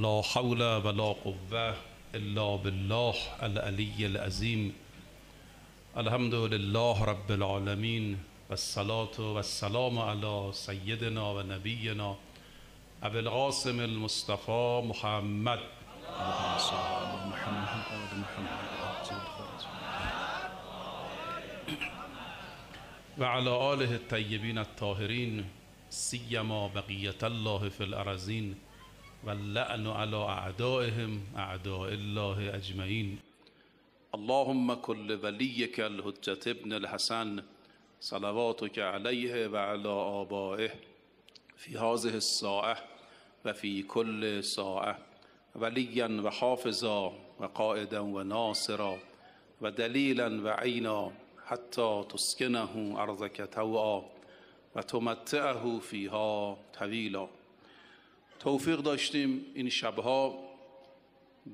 لا حول ولا قوة الا بالله العلی العظیم. الحمد لله رب العالمین و الصلاة و السلام علی سیدنا و نبینا ابی القاسم المصطفى محمد و علی آله الطیبین الطاهرین سیما بقیة الله فی الارضین و اللعن علی اعدائهم اعداء الله اجمعین. اللهم كل وليك الحجة ابن الحسن صلواتك عليه وعلى آبائه في هذه الساعة وفي كل ساعة وليا وحافظا وقائدا وناصرا ودليلا وعينا حتى تسكنه أرضك طوعا وتمتعه فيها طويلا. توفیق داشتیم این شبها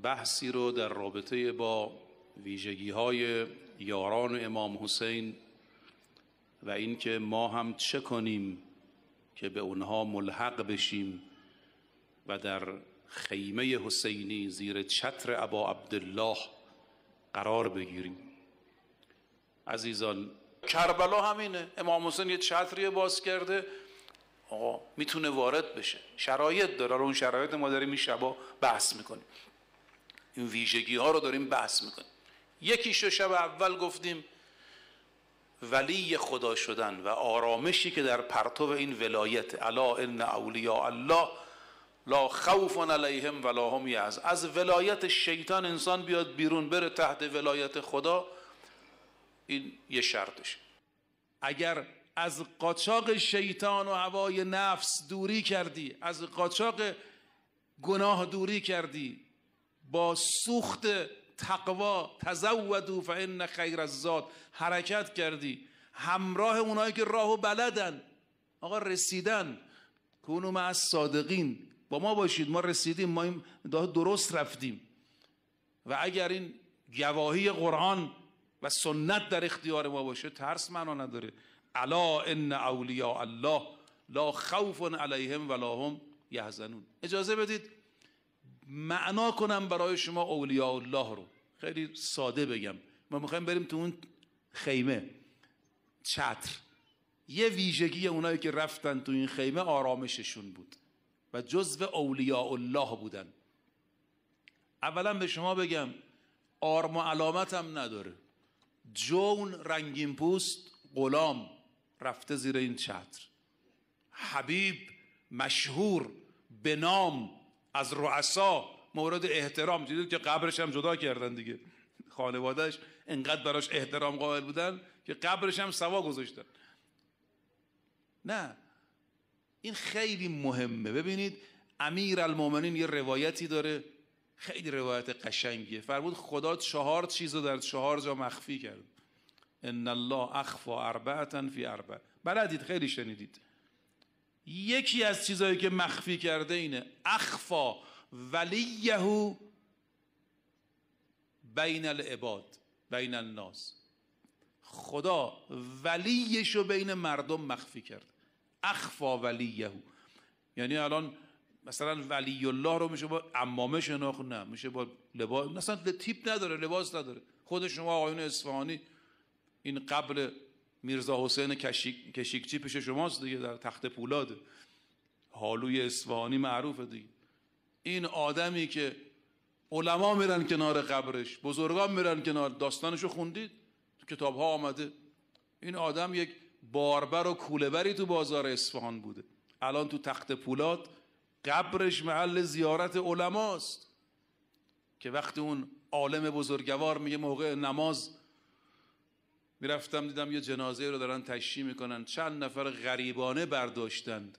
بحثی رو در رابطه با ویژگی های یاران امام حسین و اینکه ما هم چه کنیم که به اونها ملحق بشیم و در خیمه حسینی زیر چتر ابا عبدالله قرار بگیریم. عزیزان، کربلا همینه. امام حسین یه چتری باز کرده، آقا میتونه وارد بشه، شرایط داره. اون شرایط ما داریم این شبا بحث میکنیم، این ویژگی ها رو داریم بحث میکنیم. یکیشو شب اول گفتیم ولی خدا شدن و آرامشی که در پرتو این ولایت. الا ان اولیاء الله لا خوف علیهم ولا هم یحزنون. از ولایت شیطان انسان بیاد بیرون بره تحت ولایت خدا، این یه شرطش. اگر از قاچاق شیطان و هوای نفس دوری کردی، از قاچاق گناه دوری کردی، با سوخت تقوا تزودوا فان خیر الزاد حرکت کردی، همراه اونایی که راهو بلدن، آقا رسیدن، کونوا مع الصادقین، با ما باشید، ما رسیدیم، ما این درست رفتیم. و اگر این گواهی قرآن و سنت در اختیار ما باشه، ترس معنا نداره. الا ان اولیاء الله لا خوف علیهم ولا هم یحزنون. اجازه بدید معنا کنم برای شما اولیاء الله رو، خیلی ساده بگم. ما میخوایم بریم تو اون خیمه چتر. یه ویژگی اونایی که رفتن تو این خیمه آرامششون بود و جزو اولیاء الله بودن. اولا به شما بگم آرم و علامت هم نداره. جون رنگین پوست غلام رفته زیر این چتر، حبیب مشهور به نام از رؤسا مورد احترام. دیدید که قبرش هم جدا کردن دیگه، خانوادهش انقدر براش احترام قائل بودن که قبرش هم سوا گذاشتن. نه، این خیلی مهمه. ببینید امیرالمومنین یه روایتی داره، خیلی روایت قشنگیه. فرمود خدا 4 چیز رو در 4 جا مخفی کرد. ان الله اخفا 4 فی 4. بلدید، خیلی شنیدید. یکی از چیزایی که مخفی کرده اینه اخفا ولیه بین العباد بین الناس. خدا ولیشو بین مردم مخفی کرد. اخفا ولیه، یعنی الان مثلا ولی الله رو میشه با عمامه شناخت، نه میشه با لباس، مثلا تیپ نداره، لباس نداره. خود شما آقایون اصفهانی، این قبر میرزا حسین کشیکچی پیش شماست دیگه، در تخت پولاد، حالوی اصفهانی معروفه دیگه. این آدمی که علما میرن کنار قبرش، بزرگان میرن کنار، داستانشو خوندید تو کتاب ها آمده. این آدم یک باربر و کوله‌بری تو بازار اصفهان بوده، الان تو تخت پولاد قبرش محل زیارت علماست. که وقتی اون عالم بزرگوار میگه موقع نماز میرفتم دیدم یه جنازه رو دارن تشییع میکنن، چند نفر غریبانه برداشتند،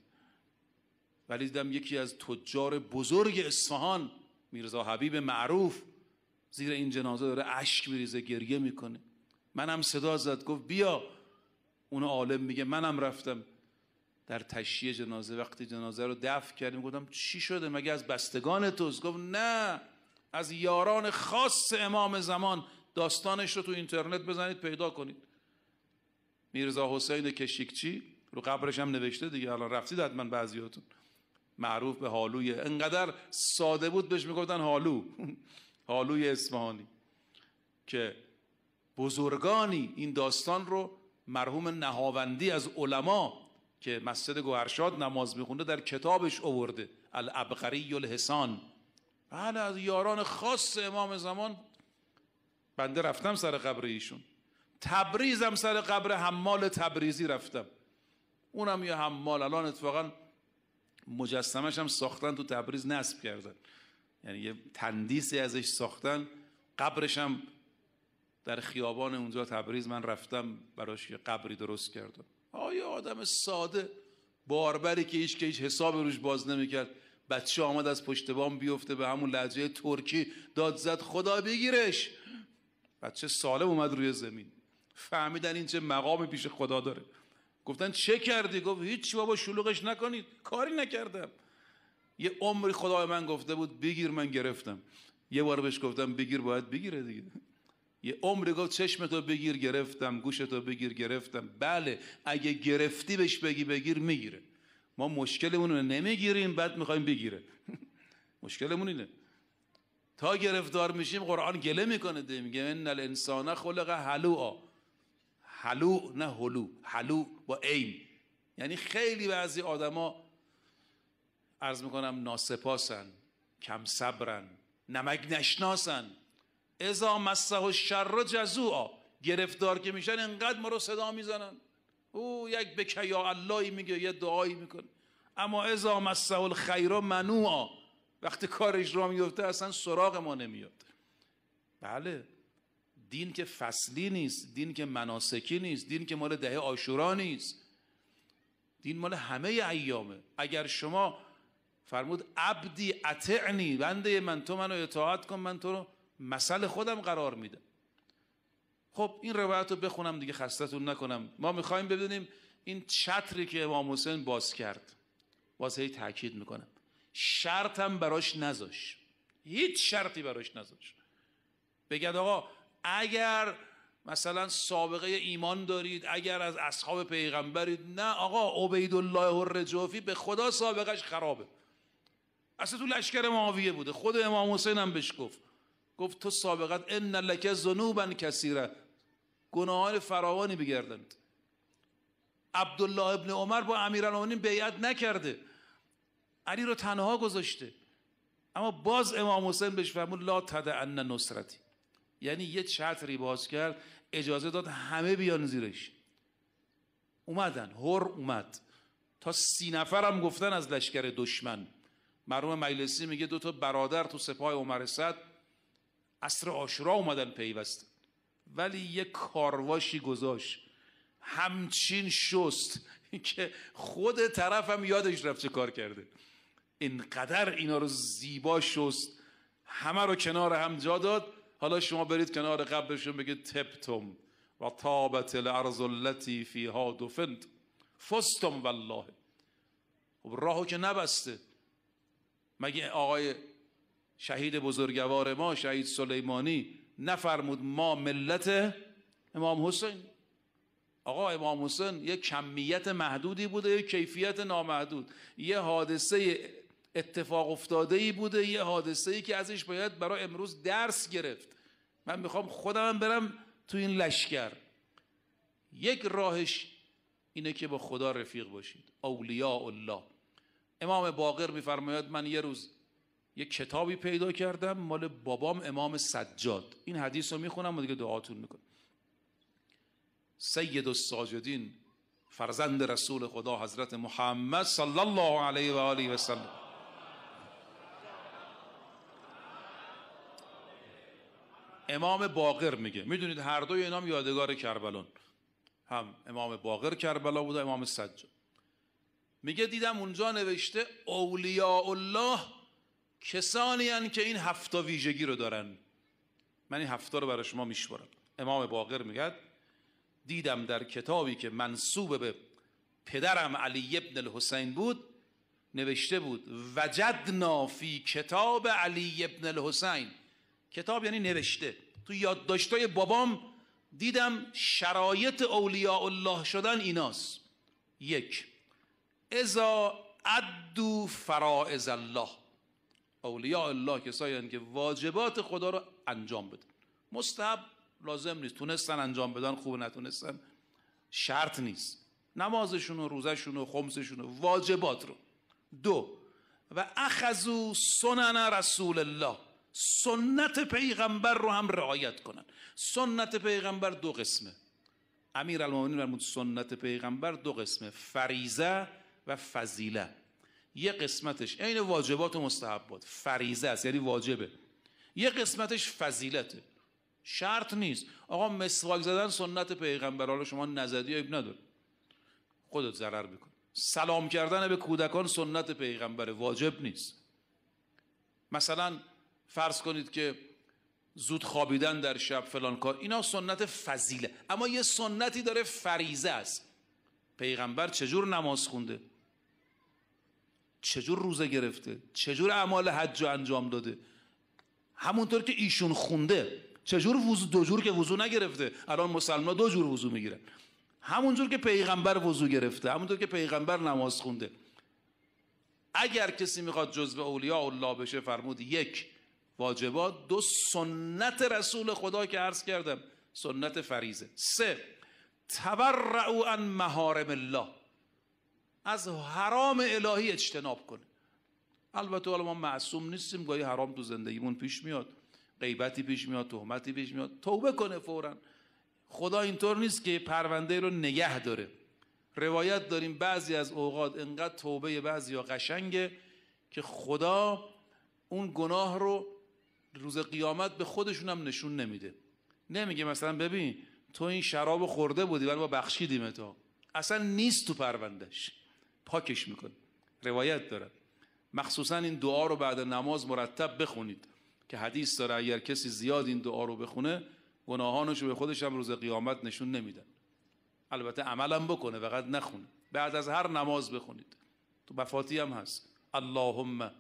ولی دیدم یکی از تجار بزرگ اصفهان میرزا حبیب معروف زیر این جنازه داره اشک میریزه، گریه میکنه. منم صدا زد، گفت بیا. اون عالم میگه منم رفتم در تشییع جنازه، وقتی جنازه رو دفن کردیم گفتم چی شده، مگه از بستگان توست؟ گفت نه، از یاران خاص امام زمان. داستانش رو تو اینترنت بزنید پیدا کنید. میرزا حسین کشیکچی رو قبرش هم نوشته دیگه، الان رفتید حتما بعضیاتون. معروف به هالوی، انقدر ساده بود بهش میگفتن هالو هالوی اصفهانی، که بزرگانی این داستان رو مرحوم نهاوندی از علما که مسجد گوهرشاد نماز میخونده در کتابش آورده، العبقری الحسان. بله، از یاران خاص امام زمان. بنده رفتم سر قبر ایشون، تبریزم سر قبر حمال تبریزی رفتم، اونم یه حمال، الان اتفاقا مجسمش هم ساختن تو تبریز نصب کردن، یعنی یه تندیسی ازش ساختن، قبرش هم در خیابان اونجا تبریز من رفتم براش یه قبری درست کردم. آیا آدم ساده باربری که هیچ حساب روش باز نمیکرد، بچه آمد از پشت بام بیفته به همون لهجه ترکی داد زد خدا بگیرش، بچه سالم اومد روی زمین، فهمیدن این چه مقامی پیش خدا داره. گفتن چه کردی؟ گفت هیچ بابا، شلوغش نکنید، کاری نکردم. یه عمری خدا من گفته بود بگیر، من گرفتم. یه بار بهش گفتم بگیر، باید بگیره دیگه. یه عمری گفت چشمتو بگیر، گرفتم، گوشتو بگیر، گرفتم. بله، اگه گرفتی بهش بگی بگیر، میگیره. ما مشکلمون رو نمیگیریم، بعد میخوایم بگیره. مشکلمون اینه. تا گرفتار میشیم قرآن گله میکنه دیگه، میگه ان الانسان خلق هلوعا. هلو نه هلو، هلو با عین. یعنی خیلی بعضی آدما عرض میکنم ناسپاسن، کم صبرن، نمک نشناسن. اذا مسه الشر جزوعا، گرفتار که میشن انقدر ما رو صدا میزنن، او یک بک یا اللهی میگه، یه دعایی میکنه. اما اذا مسه الخیر منوعا، وقتی کارش را میفته اصلا سراغ ما نمیاد. بله، دین که فصلی نیست، دین که مناسکی نیست، دین که مال دهه عاشورا نیست، دین مال همه ایامه. اگر شما فرمود عبدی اطعنی، بنده من تو منو اطاعت کن، من تو رو مثل خودم قرار میدم. خب این روایت رو بخونم دیگه خستتون نکنم. ما میخوایم ببینیم این چتری که امام حسین باز کرد، باز هی تاکید میکنم، شرط هم براش نذاش، هیچ شرطی براش نذاش. بگید آقا اگر مثلا سابقه ایمان دارید، اگر از اصحاب پیغمبرید، نه آقا، عبیدالله الرجافی به خدا سابقش خرابه، اصلا تو لشکر معاویه بوده، خود امام حسین هم بهش گفت تو سابقت ان لک ذنوبا کثیره، گناهان فراوانی بگردند. عبدالله ابن عمر با امیرالمومنین بیعت نکرده، علی رو تنها گذاشته، اما باز امام حسین بهش فرمود لا تدعن نصرتی، یعنی یه چتری باز کرد، اجازه داد همه بیان زیرش. اومدن، هر اومد، تا 30 نفر هم گفتن از لشکر دشمن. مرحوم مجلسی میگه 2 تا برادر تو سپاه عمر سعد عصر عاشورا اومدن پیوستن، ولی یه کارواشی گذاشت همچین شست که خود طرف هم یادش رفت چه کار کرده. اینقدر اینا رو زیبا شست، همه رو کنار هم جا داد. حالا شما برید کنار قبرشون بگید تبتم و طابت الارض التي فیها دفنت فزتم والله. خب راهو که نبسته. مگه آقای شهید بزرگوار ما شهید سلیمانی نفرمود ما ملت امام حسین؟ آقا امام حسین یک کمیت محدودی بوده، یک کیفیت نامحدود، یه حادثه اتفاق افتاده‌ای بوده، یه حادثه‌ای که ازش باید برای امروز درس گرفت. من میخوام خودم برم تو این لشکر. یک راهش اینه که با خدا رفیق باشید، اولیاء الله. امام باقر میفرماید من یه روز یک کتابی پیدا کردم مال بابام امام سجاد، این حدیث رو میخونم و دیگه دعاتون میکنم. سید الساجدین فرزند رسول خدا حضرت محمد صلی الله علیه و آله و سلم، امام باقر میگه، میدونید هر دوی اینام یادگار کربلان، هم امام باقر کربلا بود و امام سجاد. میگه دیدم اونجا نوشته اولیاء الله کسانی هستند که این 7 ویژگی رو دارن. من این 7 رو برای شما میشمارم. امام باقر میگه دیدم در کتابی که منسوب به پدرم علی ابن الحسین بود نوشته بود وجدنا فی کتاب علی ابن الحسین. کتاب یعنی نوشته. تو یادداشتای بابام دیدم شرایط اولیاء الله شدن ایناست. 1 اذا ادوا فرائض الله. اولیاء الله کسایی هستند که واجبات خدا رو انجام بدن. مستحب لازم نیست، تونستن انجام بدن خوب، نتونستن شرط نیست. نمازشون و روزشون و خمسشون و واجبات رو. 2 و اخذوا سنن رسول الله، سنت پیغمبر رو هم رعایت کنن. سنت پیغمبر 2 قسمه. امیرالمومنین فرمود سنت پیغمبر 2 قسمه، فریضه و فضیله. یه قسمتش عین واجبات و مستحبات، فریضه است یعنی واجبه. یه قسمتش فضیلته، شرط نیست. آقا مسواک زدن سنت پیغمبر، حالا شما نزدی عیب نداره، خودت ضرر میکنه. سلام کردن به کودکان سنت پیغمبر، واجب نیست. مثلا فرض کنید که زود خوابیدن در شب فلان کار، اینا سنت فضیله. اما یه سنتی داره فریضه است. پیغمبر چجور نماز خونده، چجور روزه گرفته، چجور اعمال حج رو انجام داده، همونطور که ایشون خونده. چجور وضو، 2 جور که وضو نگرفته. الان مسلمان 2 جور وضو میگیرن. همونجور که پیغمبر وضو گرفته، همونطور که پیغمبر نماز خونده. اگر کسی میخواد جزو اولیاء الله بشه، فرمود 1 واجبات، 2 سنت رسول خدا که عرض کردم، سنت فریضه. 3 تورعوا عن محارم الله، از حرام الهی اجتناب کنه. البته حالا ما معصوم نیستیم، گاهی حرام تو زندگیمون پیش میاد، غیبتی پیش میاد، تهمتی پیش میاد، توبه کنه فوراً. خدا اینطور نیست که پرونده رو نگه داره. روایت داریم بعضی از اوقات انقدر توبه بعضیا قشنگه که خدا اون گناه رو روز قیامت به خودشون هم نشون نمیده. نمیگه مثلا ببین تو این شراب خورده بودی ولی ما بخشیدیم تو، اصلا نیست تو پروندهش، پاکش میکنه. روایت داره مخصوصا این دعا رو بعد نماز مرتب بخونید که حدیث داره اگر کسی زیاد این دعا رو بخونه گناهانش رو به خودش هم روز قیامت نشون نمیدن. البته عملم بکنه، فقط نخونه. بعد از هر نماز بخونید. تو مفاتی هم هست اللهم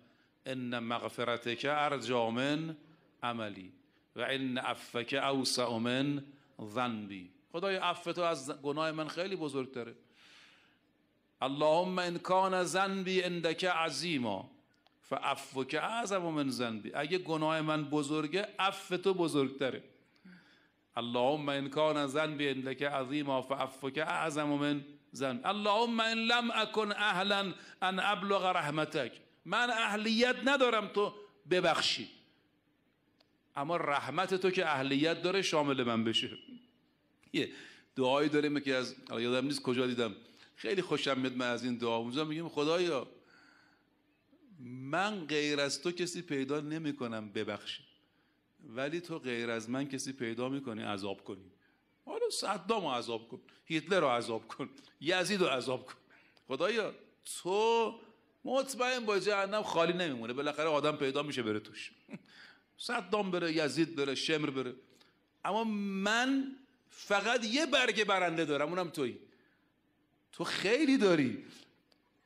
ان مغفرتک ارجی من عملی و ان عفوک اوسع من ذنبی. خدای عفو تو از گناه من خیلی بزرگتره. اللهم ان کان ذنبی عندک عظیما فعفوک اعظم من ذنبی. اگه گناه من بزرگه عفو تو بزرگتره. اللهم ان کان ذنبی عندک عظیما فعفوک اعظم من ذنبی. اللهم ان لم اکن اهلا ان ابلغ رحمتک، من اهلیت ندارم تو ببخشی، اما رحمت تو که اهلیت داره شامل من بشه. یه دعایی داریم که از یادم نیست کجا دیدم، خیلی خوشم میاد من از این دعا. اونجا میگیم خدایا من غیر از تو کسی پیدا نمیکنم ببخشه، ولی تو غیر از من کسی پیدا میکنی عذاب کنی. حالا صدام رو عذاب کن، هیتلر رو عذاب کن، یزید رو عذاب کن. خدایا تو مطمئن با جهنم خالی نمیمونه، بالاخره آدم پیدا میشه بره توش. صدام بره، یزید بره، شمر بره، اما من فقط یه برگ برنده دارم، اونم تویی. تو خیلی داری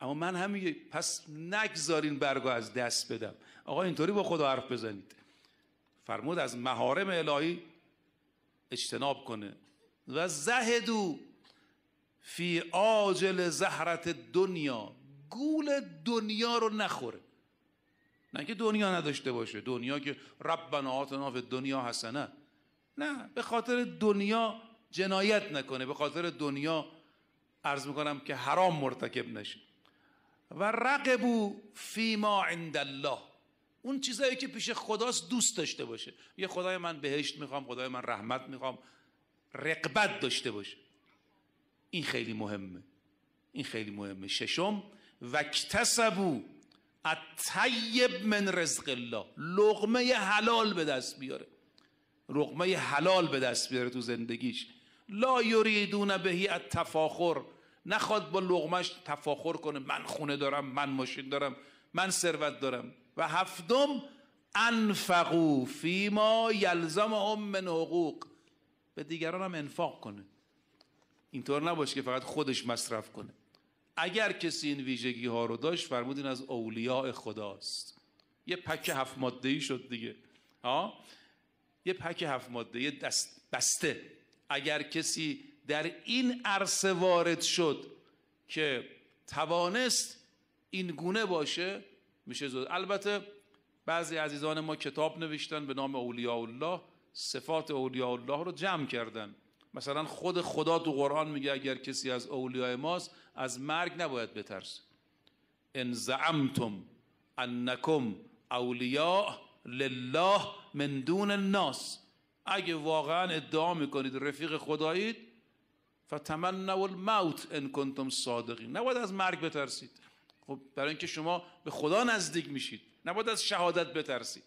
اما من همین، پس نگذارین برگو از دست بدم. آقا اینطوری با خدا حرف بزنید. فرمود از محارم الهی اجتناب کنه. و زهدوا فی عاجل زهرت دنیا، گول دنیا رو نخوره. نه که دنیا نداشته باشه، دنیا که ربنا آتنا فی الدنیا حسنه، نه، به خاطر دنیا جنایت نکنه، به خاطر دنیا عرض میکنم که حرام مرتکب نشه. و رغبوا فیما عند الله، اون چیزایی که پیش خداست دوست داشته باشه. یه خدای من بهشت میخوام، خدای من رحمت میخوام، رغبت داشته باشه. این خیلی مهمه، این خیلی مهمه. 6 واکتسبوا الطیب من رزق الله، لقمه حلال به دست بیاره، لقمه حلال به دست بیاره تو زندگیش. لا یریدون بهی التفاخر، نخواد با لقمش تفاخر کنه، من خونه دارم، من ماشین دارم، من ثروت دارم. و 7 انفقوا فیما یلزمهم من حقوق، به دیگران هم انفاق کنه، اینطور نباشه که فقط خودش مصرف کنه. اگر کسی این ویژگی ها رو داشت فرمودین از اولیاء خداست. یه پک 7 ماده‌ای شد دیگه، یه پک 7 ماده، یه بسته. اگر کسی در این عرصه وارد شد که توانست این گونه باشه میشه زود. البته بعضی عزیزان ما کتاب نوشتن به نام اولیاء الله، صفات اولیاء الله رو جمع کردن. مثلا خود خدا تو قرآن میگه اگر کسی از اولیاء ماست از مرگ نباید بترسه. ان زعمتم انکم اولیاء لله من دون الناس، اگه واقعا ادعا میکنید رفیق خدایید، فتمنوا الموت ان کنتم صادقین، نباید از مرگ بترسید. خب برای اینکه شما به خدا نزدیک میشید نباید از شهادت بترسید.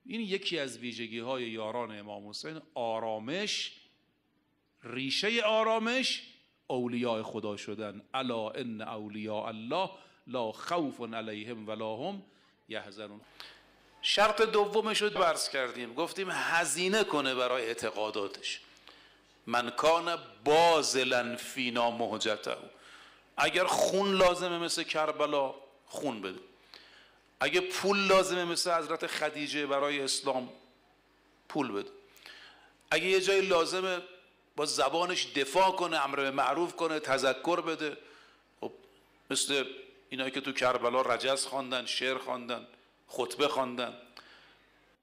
این یکی از ویژگی های یاران امام حسین، آرامش، ریشه آرامش اولیاء خدا شدن. الا ان اولیاء الله لا خوف علیهم ولا هم یحزنون. شرط دومش رو عرض کردیم، گفتیم هزینه کنه برای اعتقاداتش. من کان باذلا فینا مهجته، اگر خون لازمه مثل کربلا خون بده، اگه پول لازمه مثل حضرت خدیجه برای اسلام پول بده، اگه یه جایی لازمه با زبانش دفاع کنه، امر به معروف کنه، تذکر بده، خب مثل اینایی که تو کربلا رجز خواندن، شعر خواندن، خطبه خواندن.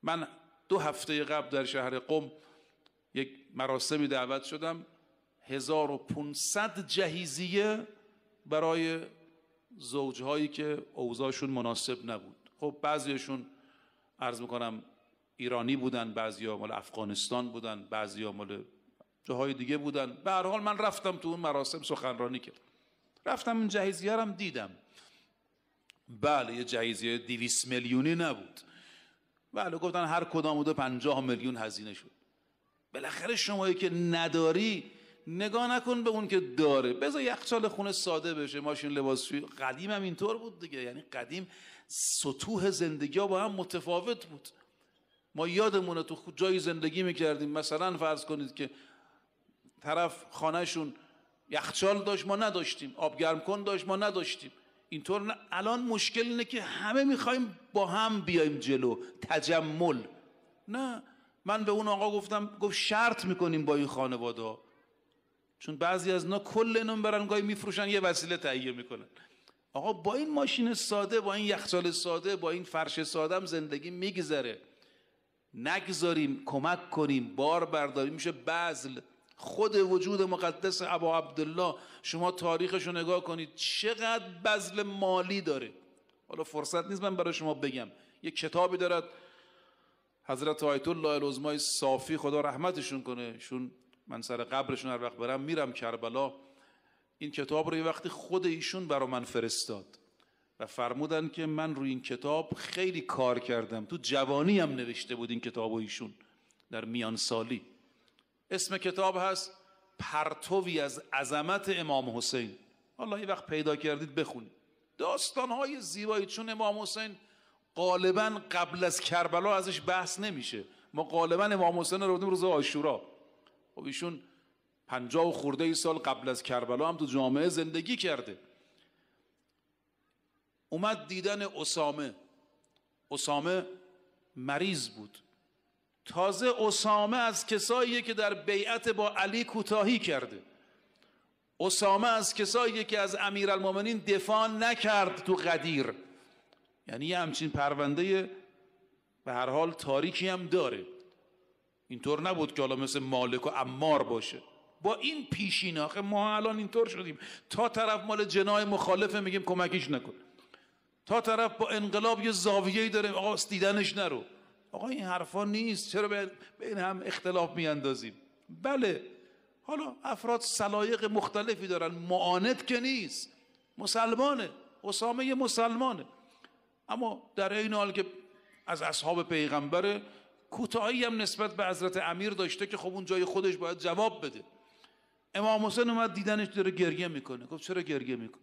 من 2 هفته قبل در شهر قم یک مراسمی دعوت شدم، 1500 جهیزیه برای زوجهایی که اوضاعشون مناسب نبود. خب بعضیشون عرض میکنم ایرانی بودن، بعضیا مال افغانستان بودن، بعضیا مال جاهای دیگه بودن. به هر حال من رفتم تو اون مراسم سخنرانی کردم، رفتم این جهیزیه رو دیدم. بله یه جهیزیه 200 میلیونی نبود، بله گفتن هر کدام بوده 50 میلیون هزینه شد. بالاخره شمایی که نداری نگاه نکن به اون که داره، بذار یخچال خونه ساده بشه، ماشین لباسشویی. قدیم هم اینطور بود دیگه، یعنی قدیم سطوح زندگی ها با هم متفاوت بود. ما یادمونه تو جایی زندگی میکردیم، مثلا فرض کنید که طرف خانهشون یخچال داشت ما نداشتیم، آب گرم کن داشت ما نداشتیم. اینطور نه. الان مشکل اینه که همه میخوایم با هم بیایم جلو، تجمل. نه، من به اون آقا گفتم، گفت شرط میکنیم با این خانواده ها، چون بعضی از اینا کل اینو برن گاهی میفروشن یه وسیله تهیه میکنن. آقا با این ماشین ساده، با این یخچال ساده، با این فرش ساده هم زندگی میگذره. نگذاریم، کمک کنیم، بار برداریم، میشه بذل. خود وجود مقدس ابا عبدالله شما تاریخش رو نگاه کنید چقدر بذل مالی داره. حالا فرصت نیست من برای شما بگم، یک کتابی دارد حضرت آیت الله العظمای صافی خدا رحمتشون کنه، شون من سر قبرشون هر وقت برم میرم کربلا، این کتاب رو یه وقتی خود ایشون برا من فرستاد و فرمودن که من روی این کتاب خیلی کار کردم. تو جوانی هم نوشته بود این کتاب ایشون در میان سالی. اسم کتاب هست پرتوی از عظمت امام حسین. والله یه وقت پیدا کردید بخونید، داستانهای زیبایی. چون امام حسین غالبا قبل از کربلا ازش بحث نمیشه، ما غالبا امام حسین رو بردیم روز عاشورا. خب ایشون 50 خورده سال قبل از کربلا هم تو جامعه زندگی کرده. اومد دیدن اسامه مریض بود. تازه اسامه از کساییه که در بیعت با علی کوتاهی کرده. اسامه از کساییه که از امیرالمومنین دفاع نکرد تو غدیر. یعنی یه همچین پرونده به هر حال تاریکی هم داره. اینطور نبود که حالا مثل مالک و عمار باشه. با این پیشین آخه ما الان اینطور شدیم، تا طرف مال جناح مخالفه میگیم کمکیش نکن، تا طرف با انقلاب یه زاویه‌ای داره آقا دیدنش نرو. آقا این حرفا نیست، چرا به این هم اختلاف میاندازیم؟ بله حالا افراد سلایق مختلفی دارن، معاند که نیست، مسلمانه، اسامه یه مسلمانه، اما در این حال که از اصحاب پیغمبر کوتاهی هم نسبت به حضرت امیر داشته که خب اون جای خودش باید جواب بده. امام حسین اومد دیدنش داره گریه میکنه. گفت چرا گریه میکنه؟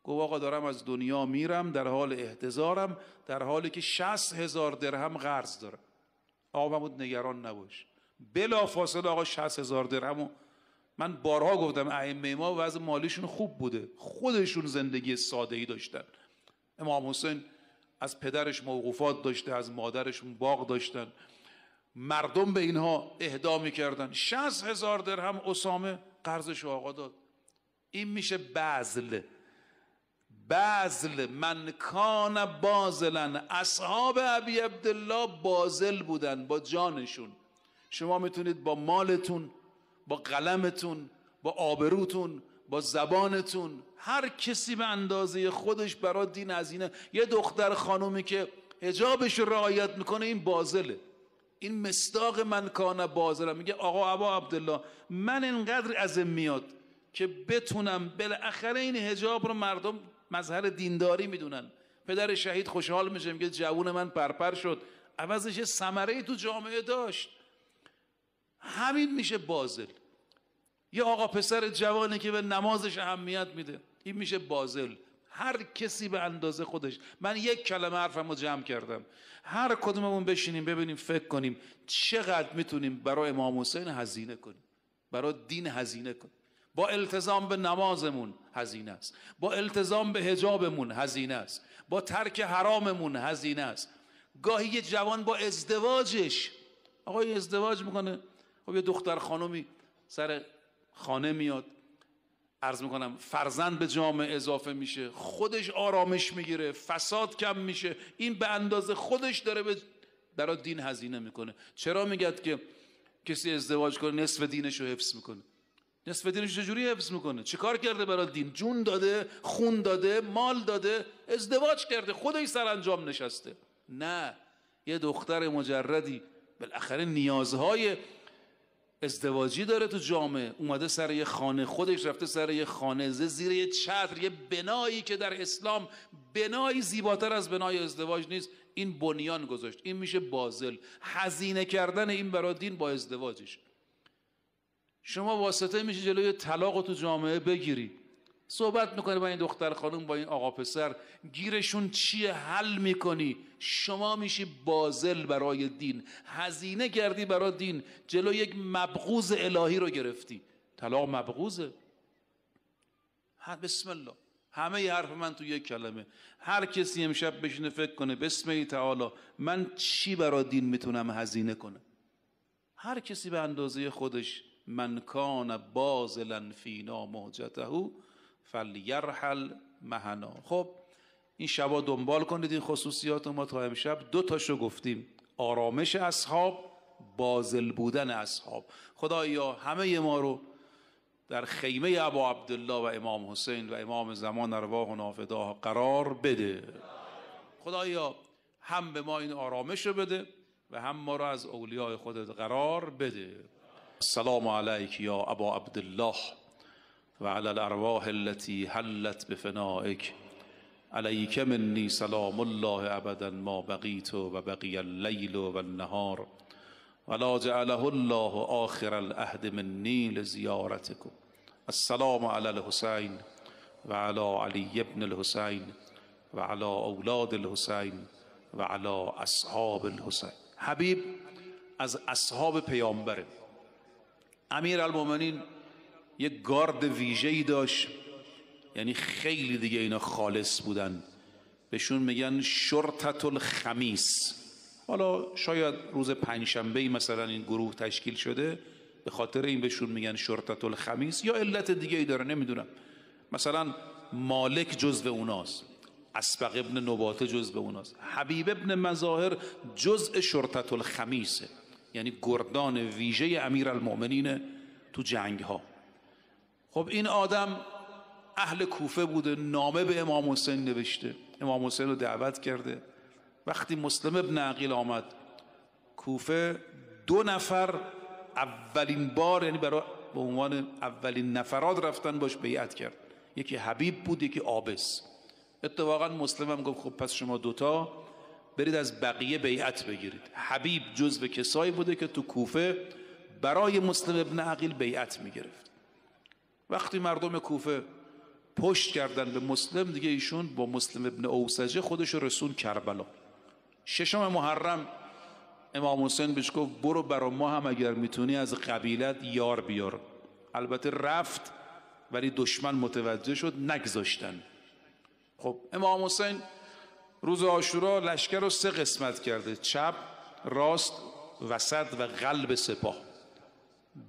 گفت آقا دارم از دنیا میرم در حال احتضارم، در حالی که 60,000 درهم قرض دارم. آقا محمود نگران نباش. بلا فاصله آقا 60,000 درهم. من بارها گفتم ائمه ما وضع مالیشون خوب بوده، خودشون زندگی ساده‌ای داشتن. امام حسین از پدرش موقوفات داشته، از مادرشون باغ داشتن، مردم به اینها اهدا میکردن. 60,000 درهم اسامه قرضش آقا داد. این میشه بذل. بذل، من کان باذلا، اصحاب ابی عبدالله باذل بودن با جانشون. شما میتونید با مالتون، با قلمتون، با آبروتون، با زبانتون، هر کسی به اندازه خودش برای دین هزینه. یه دختر خانومی که حجابش رو رعایت میکنه این باذله. این مصداق من کان باذلا. میگه آقا ابا عبدالله من انقدر ازم میاد که بتونم بالاخره این حجاب رو مردم مظهر دینداری میدونن. پدر شهید خوشحال میشه، میگه جوون من پرپر شد، عوضش یه ثمره‌ای تو جامعه داشت. همین میشه باذل. یه آقا پسر جوانی که به نمازش اهمیت میده، این میشه باذل. هر کسی به اندازه خودش. من یک کلمه حرفمو جمع کردم. هر کدوممون بشینیم ببینیم فکر کنیم چقدر میتونیم برای امام حسین هزینه کنیم، برای دین هزینه کنیم. با التزام به نمازمون هزینه است، با التزام به حجابمون هزینه است، با ترک حراممون هزینه است. گاهی یه جوان با ازدواجش، آقای ازدواج میکنه، خب یه دختر خانومی سر خانه میاد، عرض میکنم فرزند به جامعه اضافه میشه، خودش آرامش میگیره، فساد کم میشه. این به اندازه خودش داره برای دین هزینه میکنه. چرا میگد که کسی ازدواج کنه نصف دینش رو حفظ میکنه؟ نصف دینش چجوری حفظ میکنه؟ چه کار کرده برای دین؟ جون داده، خون داده، مال داده، ازدواج کرده، خودش سرانجام نشسته. نه، یه دختر مجردی بالاخره نیازهای ازدواجی داره تو جامعه، اومده سر یه خانه، خودش رفته سر یه خانه زیر یه چتر، یه بنایی که در اسلام بنایی زیباتر از بنای ازدواج نیست، این بنیان گذاشت. این میشه باذل. هزینه کردن این برای دین با ازدواجش. شما واسطه میشه جلوی طلاق تو جامعه بگیری، صحبت میکنه با این دختر خانم، با این آقا پسر، گیرشون چیه، حل میکنی. شما میشی باذل برای دین، هزینه کردی برای دین، جلو یک مبغوض الهی رو گرفتی. طلاق مبغوضه. بسم الله. همه ی حرف من تو یک کلمه. هر کسی امشب بشینه فکر کنه بسم الله تعالی من چی برای دین میتونم هزینه کنم. هر کسی به اندازه خودش. من کان باذلا فینا مهجته فلیرحل مهنا. خب این شبا دنبال کنید این خصوصیات. ما تا امشب 2 تاشو گفتیم: آرامش اصحاب، باذل بودن اصحاب. خدایا همه ما رو در خیمه ابا عبدالله و امام حسین و امام زمان ارواحنا فداها قرار بده. خدایا هم به ما این آرامش رو بده و هم ما رو از اولیاء خودت قرار بده. السلام علیک یا ابا عبدالله و علی الارواح التي حلت بفنائک، علیک منی سلام الله ابدا ما بقیت و بقی اللیل و النهار ولا جعله الله آخر العهد منی لزیارتکم. السلام علی الحسین و علی علی ابن الحسین و علی اولاد الحسین و علی اصحاب الحسین. حبیب از اصحاب پیامبره. امیرالمومنین یک گارد ویژه‌ای داشت، یعنی خیلی دیگه اینا خالص بودن، بهشون میگن شرطة الخمیس. حالا شاید روز پنجشنبه مثلا این گروه تشکیل شده، به خاطر این بهشون میگن شرطة الخمیس، یا علت دیگه ای داره نمیدونم. مثلا مالک جزو اوناست، اسبق ابن نباته جزو اوناست، حبیب ابن مظاهر جزء شرطة الخمیسه، یعنی گردان ویژه امیرالمؤمنین تو جنگ ها. خب این آدم اهل کوفه بوده، نامه به امام حسین نوشته، امام حسین رو دعوت کرده. وقتی مسلم ابن عقیل آمد کوفه، 2 نفر اولین بار، یعنی برای به عنوان اولین نفرات رفتن باش بیعت کرد. یکی حبیب بود، یکی عابس. اتفاقا مسلم هم گفت خب پس شما 2 تا برید از بقیه بیعت بگیرید. حبیب جزو کسایی بوده که تو کوفه برای مسلم ابن عقیل بیعت میگرفت. وقتی مردم کوفه پشت کردن به مسلم، دیگه ایشون با مسلم ابن اوسجه خودش رو رسون کربلا. 6 محرم امام حسین بهش گفت برو برا ما هم اگر میتونی از قبیلت یار بیار. البته رفت ولی دشمن متوجه شد، نگذاشتن. خب امام حسین روز عاشورا لشکر رو 3 قسمت کرده: چپ، راست، وسط و قلب سپاه.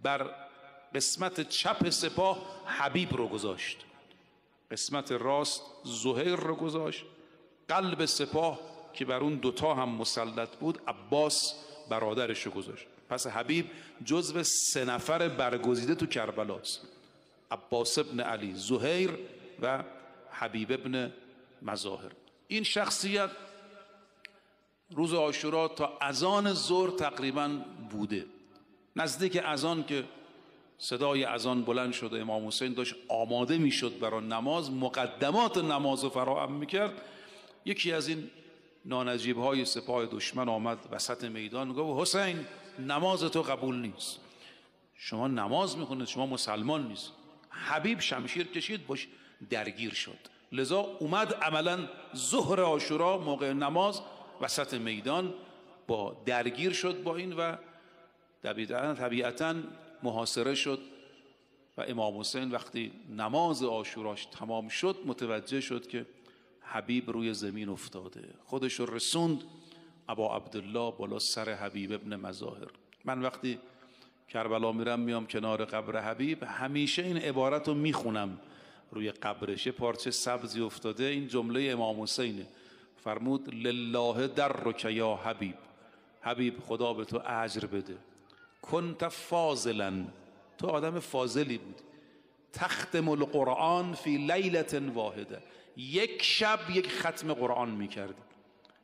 بر قسمت چپ سپاه حبیب رو گذاشت. قسمت راست زهیر رو گذاشت، قلب سپاه که بر اون دوتا هم مسلط بود عباس برادرش رو گذاشت. پس حبیب جزو 3 نفر برگزیده تو کربلاست: عباس ابن علی، زهیر و حبیب ابن مظاهر. این شخصیت روز عاشورا تا اذان ظهر تقریبا بوده. نزدیک اذان که صدای اذان بلند شد و امام حسین داشت آماده میشد برای نماز، مقدمات نماز رو فراهم میکرد، یکی از این نانجیب های سپاه دشمن آمد وسط میدان، گفت حسین نماز تو قبول نیست، شما نماز میخونید، شما مسلمان نیست. حبیب شمشیر کشید باش درگیر شد، لذا اومد عملا ظهر عاشورا موقع نماز وسط میدان با درگیر شد با این و طبیعتاً محاصره شد و امام حسین وقتی نماز عاشوراش تمام شد متوجه شد که حبیب روی زمین افتاده، خودش رو رسوند ابا عبدالله بالا سر حبیب ابن مظاهر. من وقتی کربلا میرم میام کنار قبر حبیب همیشه این عبارت رو میخونم روی قبرش، پارچه سبزی افتاده، این جمله امام حسینه، فرمود لله درک یا حبیب، حبیب خدا به تو اجر بده، کنت فاضلا، تو آدم فاضلی بود، تختم القرآن فی لیلة واحده، یک شب یک ختم قرآن میکردی.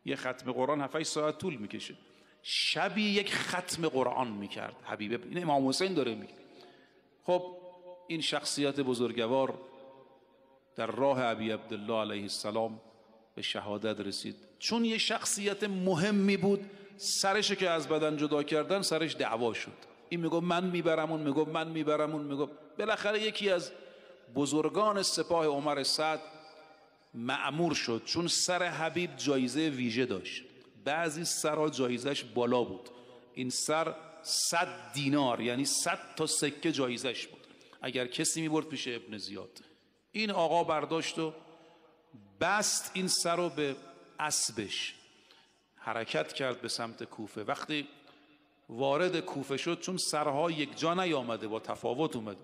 یک ختم قرآن 7-8 ساعت طول میکشه، شبی یک ختم قرآن میکرد حبیب. این امام حسین داره میگه. خب این شخصیت بزرگوار در راه ابی عبدالله علیه السلام به شهادت رسید. چون یه شخصیت مهمی بود، سرش که از بدن جدا کردن سرش دعوا شد، این میگه من میبرم، اون میگه من میبرم، اون میگه. بالاخره یکی از بزرگان سپاه عمر سعد مأمور شد، چون سر حبیب جایزه ویژه داشت، بعضی سرها جایزش بالا بود، این سر 100 دینار یعنی 100 تا سکه جایزش بود اگر کسی میبرد پیش ابن زیاد. این آقا برداشت و بست این سر رو به اسبش، حرکت کرد به سمت کوفه. وقتی وارد کوفه شد، چون سرها یک جا نیامده، با تفاوت اومده،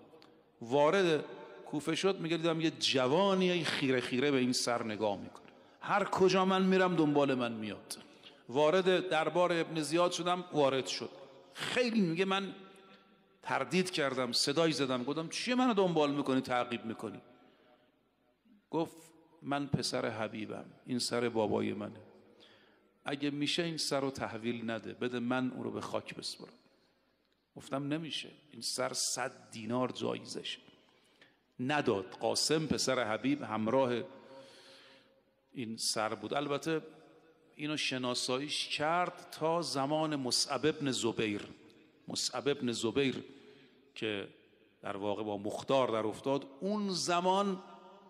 وارد کوفه شد، میگه دیدم یه جوانی خیره خیره به این سر نگاه میکنه، هر کجا من میرم دنبال من میاد. وارد دربار ابن زیاد شدم، وارد شد، خیلی میگه من تردید کردم، صدای زدم، گفتم چیه منو دنبال میکنی، تعقیب میکنی؟ گفت من پسر حبیبم، این سر بابای منه، اگه میشه این سر رو تحویل نده، بده من اون رو به خاک بسپرم. گفتم نمیشه، این سر 100 دینار جایزش. نداد. قاسم پسر حبیب همراه این سر بود. البته اینو شناساییش کرد تا زمان مصعب ابن زبیر. مصعب ابن زبیر که در واقع با مختار در افتاد، اون زمان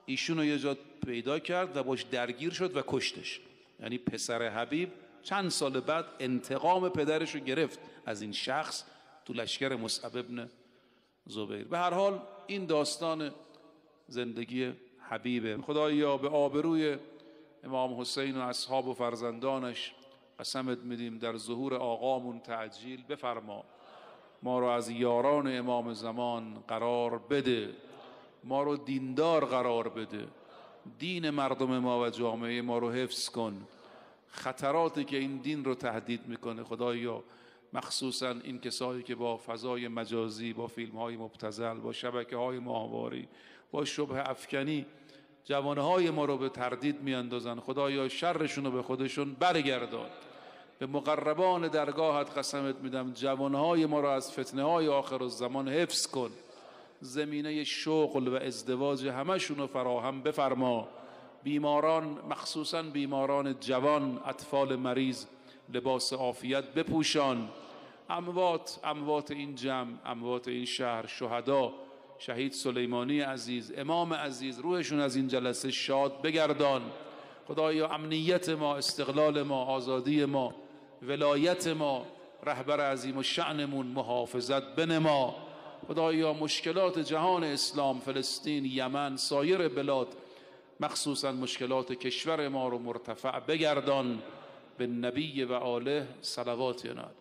ایشونو یه جا پیدا کرد و باش درگیر شد و کشتش. یعنی پسر حبیب چند سال بعد انتقام پدرش رو گرفت از این شخص تو لشکر مصعب ابن زبیر. به هر حال این داستان زندگی حبیبه. خدایا به آبروی امام حسین و اصحاب و فرزندانش قسمت میدیم در ظهور آقامون تعجیل بفرما، ما رو از یاران امام زمان قرار بده، ما رو دیندار قرار بده، دین مردم ما و جامعه ما رو حفظ کن. خطراتی که این دین رو تهدید میکنه خدایا، مخصوصا این کسایی که با فضای مجازی، با فیلم های مبتذل، با شبکه های ماهواری، با شبه افکنی جوانهای ما رو به تردید میاندازن، خدایا شرشون رو به خودشون برگردان. به مقربان درگاهت قسمت میدم جوانهای ما رو از فتنه های آخر الزمان حفظ کن، زمینه شغل و ازدواج همشون رو فراهم بفرما. بیماران، مخصوصا بیماران جوان، اطفال مریض، لباس عافیت بپوشان. اموات این جمع، اموات این شهر، شهدا، شهید سلیمانی عزیز، امام عزیز، روحشون از این جلسه شاد بگردان. خدایا امنیت ما، استقلال ما، آزادی ما، ولایت ما، رهبر عظیم و شأنمون محافظت بنما. خدایا مشکلات جهان اسلام، فلسطین، یمن، سایر بلاد، مخصوصا مشکلات کشور ما رو مرتفع بگردان. به نبی و آله صلوات ینال.